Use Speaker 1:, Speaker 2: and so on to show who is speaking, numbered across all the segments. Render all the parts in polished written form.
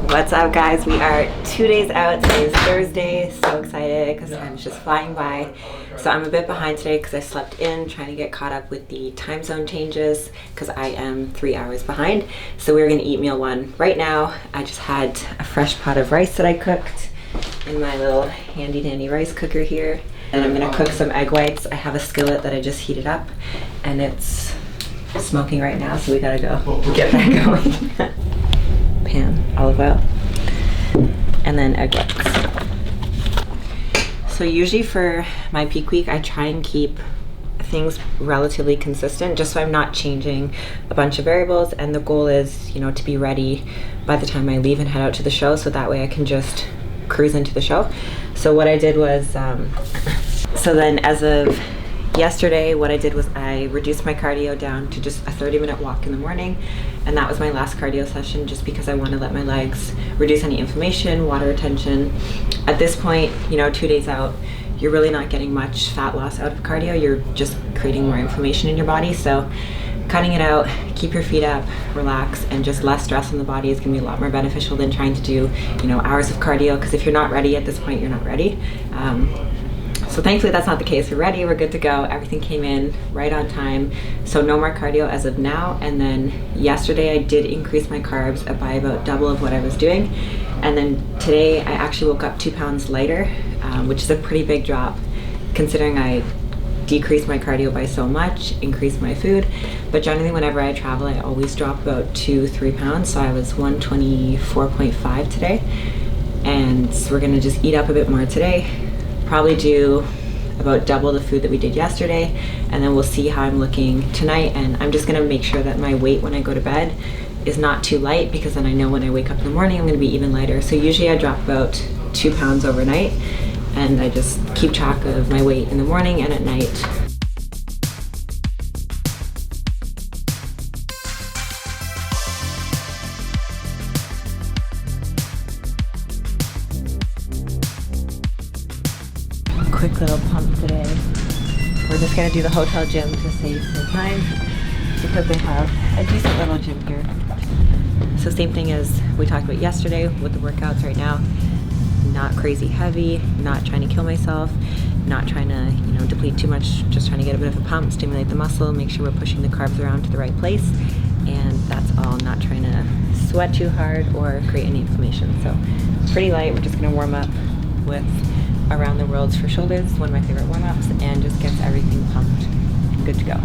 Speaker 1: What's up, guys? We are 2 days out. Today is Thursday. So excited because time's just flying by. So I'm a bit behind today because I slept in trying to get caught up with the time zone changes because I am 3 hours behind. So we're going to eat meal one right now. I just had a fresh pot of rice that I cooked in my little handy dandy rice cooker here. And I'm going to cook some egg whites. I have a skillet that I just heated up and it's smoking right now, so we gotta go get that going. Pan, olive oil, and then egg whites. So usually for my peak week, I try and keep things relatively consistent just so I'm not changing a bunch of variables, and the goal is, you know, to be ready by the time I leave and head out to the show, so that way I can just cruise into the show. So what I did was, so then as of yesterday, what I did was I reduced my cardio down to just a 30-minute walk in the morning, and that was my last cardio session just because I want to let my legs reduce any inflammation, water retention. At this point, you know, 2 days out, you're really not getting much fat loss out of cardio. You're just creating more inflammation in your body. So cutting it out, keep your feet up, relax, and just less stress on the body is going to be a lot more beneficial than trying to do, you know, hours of cardio, because if you're not ready at this point, you're not ready. So thankfully that's not the case. We're ready, we're good to go. Everything came in right on time. So no more cardio as of now. And then yesterday I did increase my carbs by about double of what I was doing. And then today I actually woke up 2 pounds lighter, which is a pretty big drop considering I decreased my cardio by so much, increased my food. But generally whenever I travel, I always drop about 2-3 pounds. So I was 124.5 today. And so we're gonna just eat up a bit more today. Probably do about double the food that we did yesterday, and then we'll see how I'm looking tonight. And I'm just gonna make sure that my weight when I go to bed is not too light, because then I know when I wake up in the morning I'm gonna be even lighter. So usually I drop about 2 pounds overnight, and I just keep track of my weight in the morning and at night. Quick little pump today. We're just gonna do the hotel gym to save some time because they have a decent little gym here. So same thing as we talked about yesterday with the workouts right now. Not crazy heavy, not trying to kill myself, not trying to, you know, deplete too much, just trying to get a bit of a pump, stimulate the muscle, make sure we're pushing the carbs around to the right place, and that's all. Not trying to sweat too hard or create any inflammation. So pretty light. We're just gonna warm up with Around the Worlds for shoulders, one of my favorite warm-ups, and just gets everything pumped and good to go.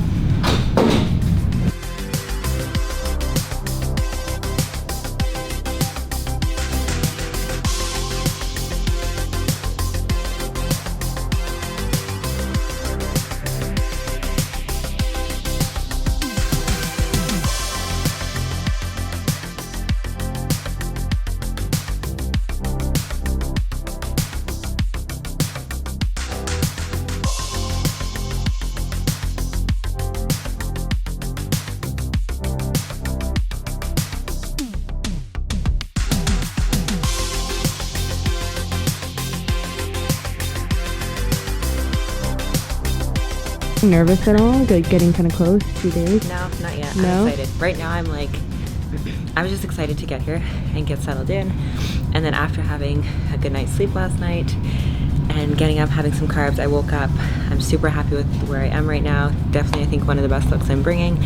Speaker 2: Nervous at all? Like getting kind of close? 2 days?
Speaker 1: No, not yet.
Speaker 2: No?
Speaker 1: I'm excited. Right now I'm like, I was just excited to get here and get settled in. And then after having a good night's sleep last night and getting up, having some carbs, I woke up. I'm super happy with where I am right now. Definitely, I think one of the best looks I'm bringing.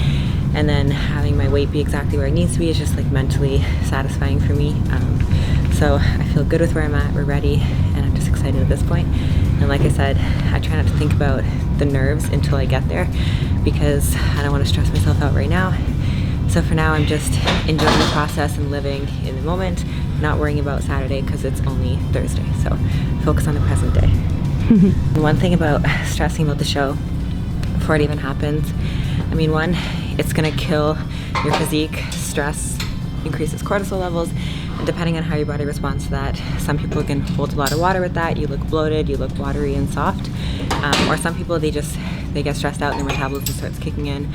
Speaker 1: And then having my weight be exactly where it needs to be is just like mentally satisfying for me. So I feel good with where I'm at. We're ready, and I'm just excited at this point. And like I said, I try not to think about the nerves until I get there, because I don't want to stress myself out right now. So for now, I'm just enjoying the process and living in the moment, not worrying about Saturday because it's only Thursday. So focus on the present day. One thing about stressing about the show before it even happens, I mean, one, it's gonna kill your physique. Stress increases cortisol levels, and depending on how your body responds to that, some people can hold a lot of water with that. You look bloated, you look watery and soft. Or some people, they get stressed out and their metabolism starts kicking in,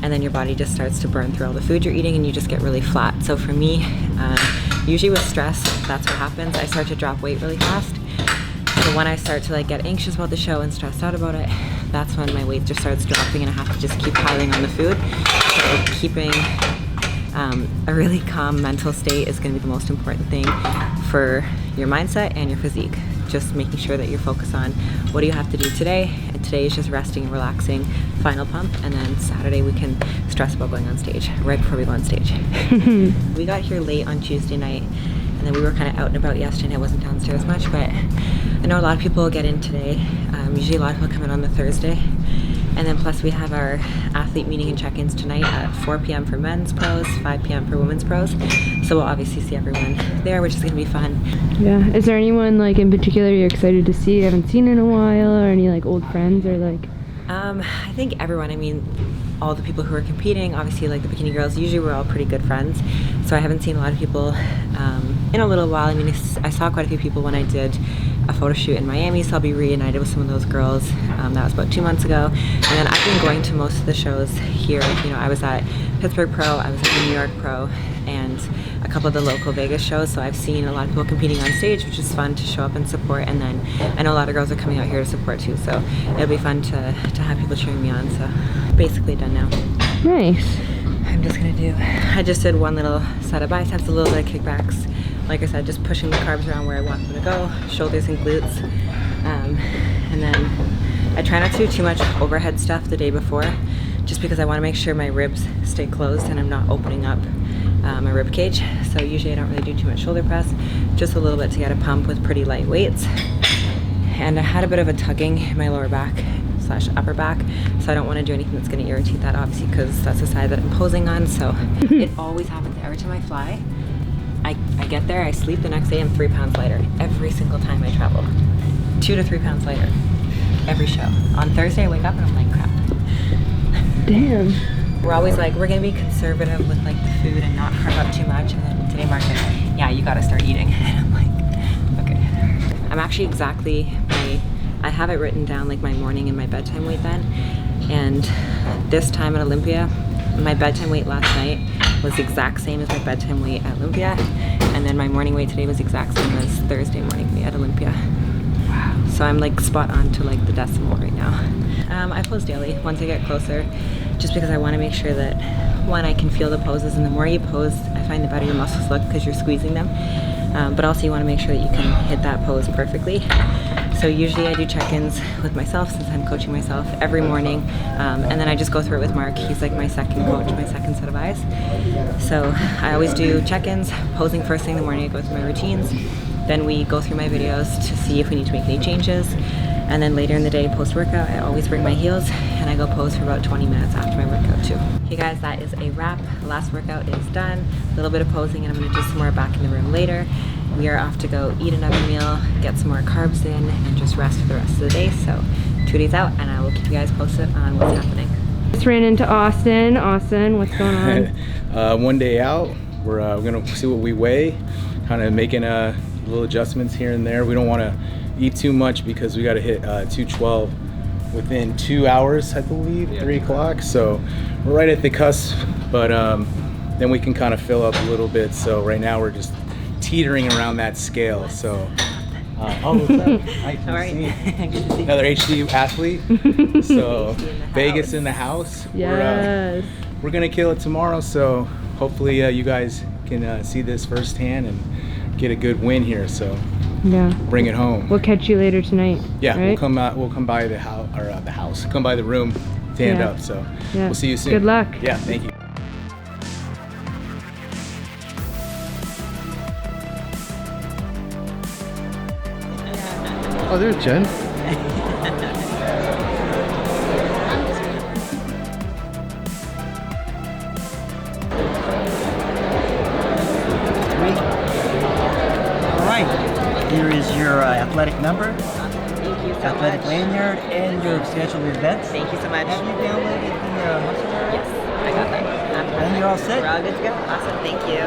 Speaker 1: and then your body just starts to burn through all the food you're eating and you just get really flat. So for me, usually with stress, that's what happens. I start to drop weight really fast. So when I start to like get anxious about the show and stressed out about it, that's when my weight just starts dropping and I have to just keep piling on the food. So keeping A really calm mental state is going to be the most important thing for your mindset and your physique. Just making sure that you're focused on what do you have to do today, and today is just resting and relaxing, final pump, and then Saturday we can stress about going on stage right before we go on stage. We got here late on Tuesday night, and then we were kind of out and about yesterday and I wasn't downstairs much, but I know a lot of people get in today. Usually a lot of people come in on the Thursday. And then plus we have our athlete meeting and check-ins tonight at 4 p.m. for men's pros, 5 p.m. for women's pros. So we'll obviously see everyone there, which is gonna be fun.
Speaker 2: Yeah, is there anyone like in particular you're excited to see you haven't seen in a while, or any like old friends or like?
Speaker 1: I think everyone, I mean, all the people who are competing, obviously like the bikini girls, usually we're all pretty good friends. So I haven't seen a lot of people in a little while. I mean, I saw quite a few people when I did a photo shoot in Miami, so I'll be reunited with some of those girls. That was about 2 months ago. And then I've been going to most of the shows here. You know, I was at Pittsburgh Pro, I was at the New York Pro, and a couple of the local Vegas shows. So I've seen a lot of people competing on stage, which is fun to show up and support. And then I know a lot of girls are coming out here to support too. So it'll be fun to have people cheering me on. So basically done now.
Speaker 2: Nice.
Speaker 1: I'm just gonna do, I just did one little set of biceps, a little bit of kickbacks. Like I said, just pushing the carbs around where I want them to go, shoulders and glutes. And then I try not to do too much overhead stuff the day before, just because I want to make sure my ribs stay closed and I'm not opening up my rib cage. So usually I don't really do too much shoulder press, just a little bit to get a pump with pretty light weights. And I had a bit of a tugging in my lower back / upper back, so I don't want to do anything that's going to irritate that, obviously, because that's the side that I'm posing on. So it always happens every time I fly. I get there, I sleep, the next day I'm 3 pounds lighter every single time I travel. 2 to 3 pounds lighter every show. On Thursday I wake up and I'm like, crap.
Speaker 2: Damn.
Speaker 1: We're always like, we're gonna be conservative with like the food and not carb up too much, and then today Mark's like, yeah, you gotta start eating. And I'm like, okay. I'm actually exactly I have it written down like my morning and my bedtime weight then, and this time at Olympia, my bedtime weight last night was the exact same as my bedtime weight at Olympia, and then my morning weight today was the exact same as Thursday morning weight at Olympia. Wow. So I'm like spot on to like the decimal right now. I pose daily once I get closer, just because I want to make sure that, one, I can feel the poses, and the more you pose, I find the better your muscles look because you're squeezing them. But also you want to make sure that you can hit that pose perfectly. So usually I do check-ins with myself, since I'm coaching myself every morning, and then I just go through it with Mark. He's like my second coach, my second set of eyes. So I always do check-ins, posing first thing in the morning. I go through my routines, then we go through my videos to see if we need to make any changes, and then later in the day, post-workout, I always bring my heels and I go pose for about 20 minutes after my workout too. Okay guys, that is a wrap. The last workout is done. A little bit of posing, and I'm gonna do some more back in the room later. We are off to go eat another meal, get some more carbs in, and just rest for the rest of the day. So 2 days out, and I will keep you guys posted on what's happening.
Speaker 2: Just ran into Austin. Austin, what's going on?
Speaker 3: 1 day out. We're gonna see what we weigh, kind of making little adjustments here and there. We don't want to eat too much because we got to hit 212 within 2 hours, I believe, 3 o'clock. So we're right at the cusp, but then we can kind of fill up a little bit. So right now we're just teetering around that scale. So oh, what's up? Nice
Speaker 1: All right.
Speaker 3: to see you. Another HD athlete. So Vegas in the house.
Speaker 2: Yes.
Speaker 3: We're gonna kill it tomorrow. So hopefully you guys can see this firsthand and get a good win here. So
Speaker 2: Yeah.
Speaker 3: bring it home.
Speaker 2: We'll catch you later tonight.
Speaker 3: Yeah,
Speaker 2: right?
Speaker 3: we'll come by the house, or the house. Come by the room, stand
Speaker 2: Yeah.
Speaker 3: up. So
Speaker 2: Yeah.
Speaker 3: we'll see you soon.
Speaker 2: Good luck.
Speaker 3: Yeah, thank you. Oh, there's Jen.
Speaker 4: Here is your athletic number,
Speaker 1: Thank you so
Speaker 4: athletic
Speaker 1: much.
Speaker 4: lanyard, and your scheduled events.
Speaker 1: Thank you so much.
Speaker 4: Have you downloaded the muscle area?
Speaker 1: Yes, I got that.
Speaker 4: And you're all set?
Speaker 1: We're all good to go. Awesome, thank you.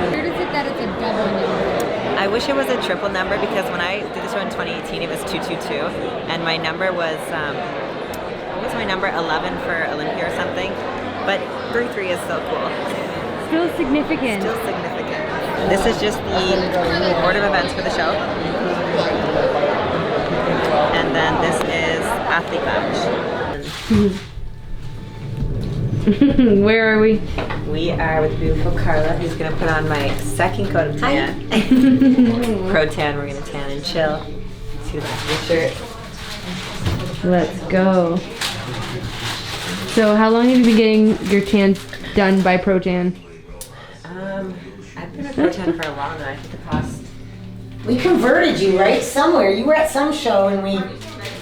Speaker 5: Where does it that it's a double number?
Speaker 1: I wish it was a triple number, because when I did this show in 2018, it was 222, and my number was, what was my number, 11 for Olympia or something, but 33 is so cool.
Speaker 2: Still significant.
Speaker 1: Still significant. This is just the order of events for the show, and then this is athlete lounge.
Speaker 2: Where are we?
Speaker 1: We are with beautiful Carla, who's gonna put on my second coat of tan. Pro tan, we're gonna tan and chill. See the back of your shirt.
Speaker 2: Let's go. So how long have you been getting your tan done by Pro Tan?
Speaker 1: I've been a pro tan for a while now. I think the past.
Speaker 6: We converted you, right? Somewhere. You were at some show and we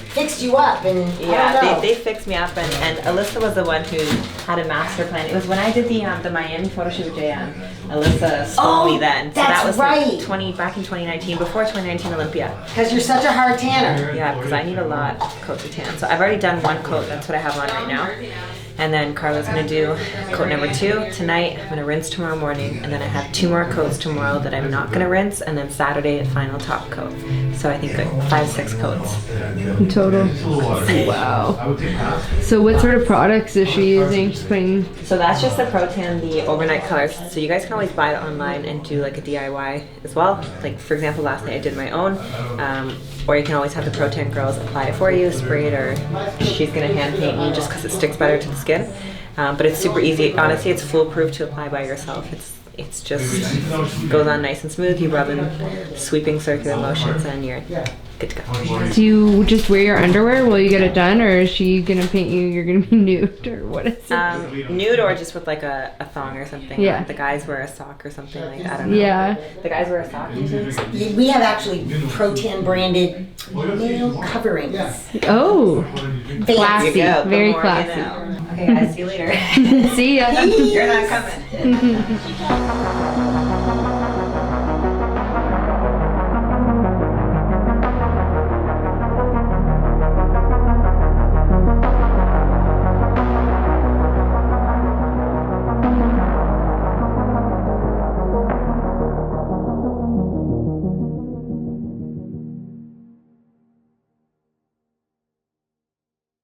Speaker 6: fixed you up and I don't know.
Speaker 1: They fixed me up and Alyssa was the one who had a master plan. It was when I did the Miami photo shoot with JM. Alyssa spoke me then. So
Speaker 6: that's
Speaker 1: that was
Speaker 6: right.
Speaker 1: Back in 2019, before 2019 Olympia.
Speaker 6: Because you're such a hard tanner.
Speaker 1: Yeah, because I need a lot of coats of tan. So I've already done one coat. That's what I have on right now. And then Carla's gonna do coat number 2 tonight. I'm gonna rinse tomorrow morning, and then I have 2 more coats tomorrow that I'm not gonna rinse, and then Saturday a final top coat. So I think like 5-6 coats.
Speaker 2: In total. Wow. So what sort of products is she using? She's putting.
Speaker 1: So that's just the Pro Tan, the overnight colors. So you guys can always buy it online and do like a DIY as well. Like for example, last night I did my own. Or you can always have the Pro Tan girls apply it for you, spray it, or she's gonna hand paint me just because it sticks better to the skin. But it's super easy. Honestly, it's foolproof to apply by yourself. It's just goes on nice and smooth. You rub in sweeping circular motions and you're good to go.
Speaker 2: Do you just wear your underwear while you get it done, or is she gonna paint you? You're gonna be nude, or what is it?
Speaker 1: Nude or just with like a thong or something.
Speaker 2: Yeah.
Speaker 1: Like the guys wear a sock or something like that. I don't know.
Speaker 2: Yeah.
Speaker 1: The guys wear a sock usually.
Speaker 6: We have actually Pro Tan branded nail coverings.
Speaker 2: Oh,
Speaker 6: Fancy.
Speaker 2: classy.
Speaker 1: There you go. The
Speaker 2: Very
Speaker 1: more you
Speaker 2: classy.
Speaker 1: know. Okay guys, see you later.
Speaker 2: See ya.
Speaker 1: You're not coming.